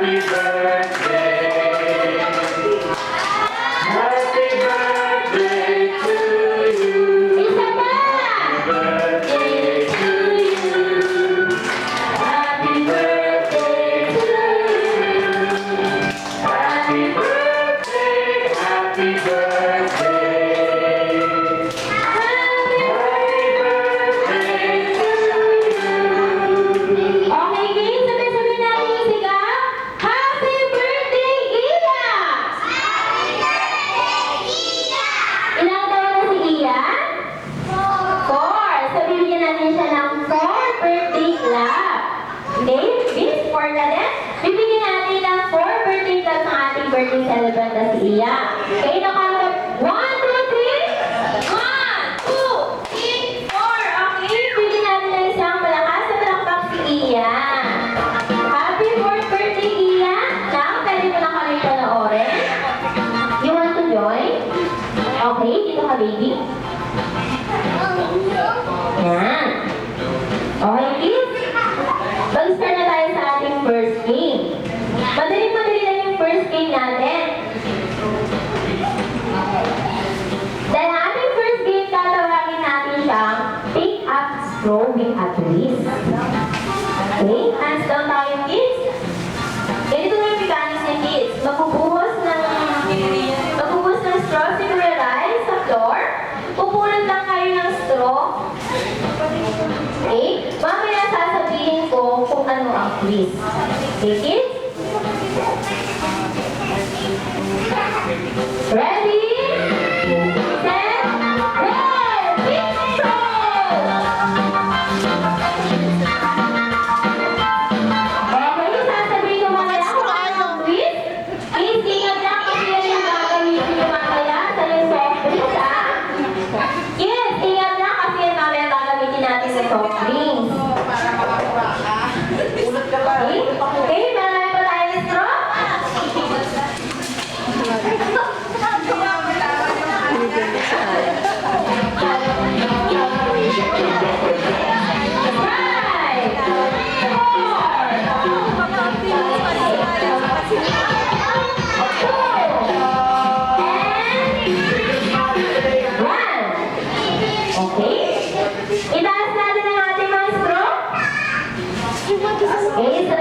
Happy birthday. Happy birthday to you. Isa pa! Birthday to you. Happy birthday to you. Happy birthday, happy birthday. Happy birthday to you. Okay, game. Sabay-sabay natin yung sigaw. Happy birthday, Iya! Ilang taon na si Iya? 4. So, bibigyan natin siya ng 4 birthday clap. Okay? This 4 na din. Bibigyan natin ng 4 birthday clap ng ating birthday celebrant na si Iya. Okay, nakakap. 1, 2, 3. 1, 2, 3, 4. Okay, bibigyan natin ng isang malakas na palakpak si Iya. Happy 4th birthday, Iya. Now, pwede mo na kami panoorin. You want to join? Okay, dito ka, baby. Yan. Okay, kids. Mag-start na tayo sa ating first game. Madali-madali lang yung first game natin. Dahil ang ating first game, tatawagin natin siyang Pick Up Straw with a Twist. Okay, hands down tayo, kids. Ganito na yung mechanics niya, kids. Magbubuhos ng straw, sinurialize sa floor. Pupulot lang kayo ng straw. Okay? Mamaya sasabihin ko kung ano ang twist. Okay, kids? Ready? Set? Go! Big straw! Okay, sasabihin ko mamaya kung ano ang twist. Please, ingat lang kasi yan yung gagamitin nyo mamaya sa yung soft drinks, ah. Yes, ingat lang kasi yan mamaya gagamitin natin sa soft drinks. Okay? Okay, marami pa tayo ng straw? Right! 4, 1. Okay? Itaas natin ang ating mga straw. Okay, so